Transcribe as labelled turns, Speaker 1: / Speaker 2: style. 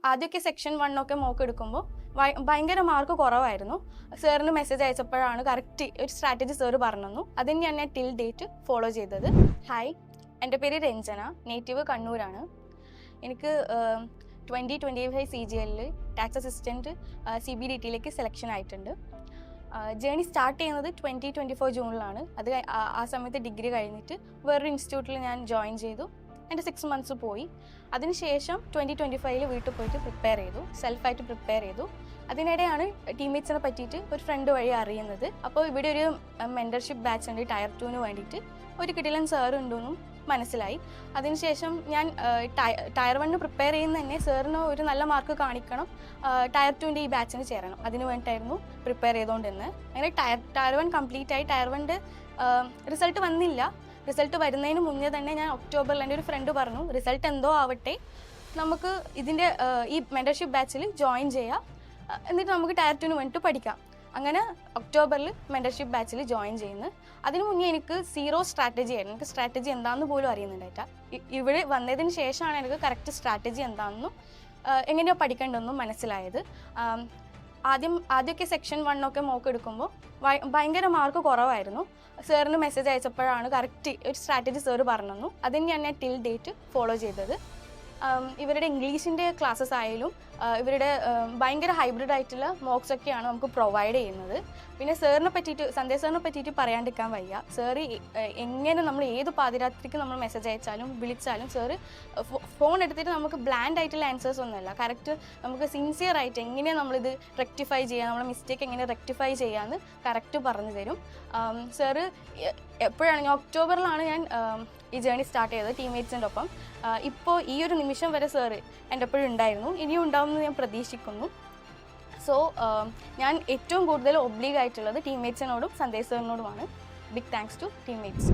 Speaker 1: ആദ്യമൊക്കെ സെക്ഷൻ 1 ഒക്കെ മോക്ക് എടുക്കുമ്പോൾ ഭയങ്കര മാർക്ക് കുറവായിരുന്നു. സാറിന് മെസ്സേജ് അയച്ചപ്പോഴാണ് കറക്റ്റ് ഒരു സ്ട്രാറ്റജി സാറ് പറഞ്ഞു. അത് തന്നെയാണ് ഞാൻ ടിൽ ഡേറ്റ് ഫോളോ ചെയ്തത്. ഹായ്, എൻ്റെ പേര് രഞ്ജന, നേറ്റീവ് കണ്ണൂരാണ്. എനിക്ക് 2025 CGL tax assistant CBDT selection ആയിട്ടുണ്ട്. ജേണി സ്റ്റാർട്ട് ചെയ്യുന്നത് 2024 ജൂണിലാണ്. അത് ആ സമയത്ത് ഡിഗ്രി കഴിഞ്ഞിട്ട് വേറൊരു ഇൻസ്റ്റിറ്റ്യൂട്ടിൽ ഞാൻ ജോയിൻ ചെയ്തു. എൻ്റെ 6 മന്ത്സ് പോയി. അതിനുശേഷം 2025 വീട്ടിൽ പോയിട്ട് പ്രിപ്പയർ ചെയ്തു, സെൽഫായിട്ട് പ്രിപ്പയർ ചെയ്തു. അതിനിടെയാണ് ടീംമേറ്റ്സിനെ പറ്റിയിട്ട് ഒരു ഫ്രണ്ട് വഴി അറിയുന്നത്. അപ്പോൾ ഇവിടെ ഒരു മെൻറ്റർഷിപ്പ് ബാച്ച് ഉണ്ട് ടയർ 2 വേണ്ടിയിട്ട്. ഒരു കിടിലൻ സാർ ഉണ്ടെന്നും മനസ്സിലായി. അതിനുശേഷം ഞാൻ ടയർ 1 പ്രിപ്പയർ ചെയ്യുന്ന തന്നെ സാറിന് ഒരു നല്ല മാർക്ക് കാണിക്കണം, ടയർ 2 ഈ ബാച്ചിന് ചേരണം, അതിന് വേണ്ടിയിട്ടായിരുന്നു പ്രിപ്പയർ ചെയ്തുകൊണ്ടിരുന്നത്. അങ്ങനെ ടയർ 1 കംപ്ലീറ്റ് ആയി. ടയർ 1 റിസൾട്ട് വന്നില്ല. റിസൾട്ട് വരുന്നതിന് മുന്നേ തന്നെ ഞാൻ ഒക്ടോബറിൽ എൻ്റെ ഒരു ഫ്രണ്ട് പറഞ്ഞു, റിസൾട്ട് എന്തോ ആവട്ടെ, നമുക്ക് ഇതിൻ്റെ ഈ മെൻറ്റർഷിപ്പ് ബാച്ചിൽ ജോയിൻ ചെയ്യാം, എന്നിട്ട് നമുക്ക് ടയർ 2 വേണ്ടിയിട്ട് പഠിക്കാം. അങ്ങനെ ഒക്ടോബറിൽ മെൻറ്റർഷിപ്പ് ബാച്ചിൽ ജോയിൻ ചെയ്യുന്നു. അതിന് മുന്നേ എനിക്ക് സീറോ സ്ട്രാറ്റജി ആയിരുന്നു. എനിക്ക് സ്ട്രാറ്റജി എന്താണെന്ന് പോലും അറിയുന്നുണ്ടായിട്ടാ. ഇവിടെ വന്നതിന് ശേഷമാണ് എനിക്ക് കറക്റ്റ് സ്ട്രാറ്റജി എന്താണെന്നും എങ്ങനെയോ പഠിക്കേണ്ടതെന്നും മനസ്സിലായത്. ആദ്യമൊക്കെ സെക്ഷൻ 1 ഒക്കെ മോക്ക് എടുക്കുമ്പോൾ ഭയങ്കര മാർക്ക് കുറവായിരുന്നു. സാറിന് മെസ്സേജ് അയച്ചപ്പോഴാണ് കറക്റ്റ് ഒരു സ്ട്രാറ്റജി സാറ് പറഞ്ഞു. അത് തന്നെയാണ് ഞാൻ ടിൽ ഡേറ്റ് ഫോളോ ചെയ്തത്. ഇവരുടെ ഇംഗ്ലീഷിൻ്റെ ക്ലാസ്സസ് ആയാലും ഇവരുടെ ഭയങ്കര ഹൈബ്രിഡ് ആയിട്ടുള്ള മോക്സ് ഒക്കെയാണ് നമുക്ക് പ്രൊവൈഡ് ചെയ്യുന്നത്. പിന്നെ സാറിനെ പറ്റിയിട്ട്, സന്ദേശ് സാറിനെ പറ്റിയിട്ട് പറയാണ്ടിരിക്കാൻ വയ്യ. സാറ് എങ്ങനെ നമ്മൾ ഏത് പാതിരാത്രിക്ക് നമ്മൾ മെസ്സേജ് അയച്ചാലും വിളിച്ചാലും സാറ് ഫോൺ എടുത്തിട്ട് നമുക്ക് ബ്ലാൻഡ് ആയിട്ടുള്ള ആൻസേഴ്സ് ഒന്നുമല്ല, കറക്റ്റ് നമുക്ക് സിൻസിയർ ആയിട്ട് എങ്ങനെയാണ് നമ്മളിത് റെക്ടിഫൈ ചെയ്യുക, നമ്മുടെ മിസ്റ്റേക്ക് എങ്ങനെ റെക്ടിഫൈ ചെയ്യാമെന്ന് കറക്റ്റ് പറഞ്ഞു തരും. സാറ് എപ്പോഴാണ് ഒക്ടോബറിലാണ് ഞാൻ ഈ ജേണി സ്റ്റാർട്ട് ചെയ്തത് ടീംമേറ്റ്സിൻ്റെ ഒപ്പം. ഇപ്പോൾ ഈ ഒരു നിമിഷം വരെ സാറ് എൻ്റെ എപ്പോഴും ഉണ്ടായിരുന്നു, ഇനിയും ഉണ്ടാവുമെന്ന് ഞാൻ പ്രതീക്ഷിക്കുന്നു. സോ ഞാൻ ഏറ്റവും കൂടുതൽ ഒബ്ലീഗ് ആയിട്ടുള്ളത് ടീംമേറ്റ്സിനോടും സന്ദേശ് സാറിനോടുമാണ്. Big thanks to teammates.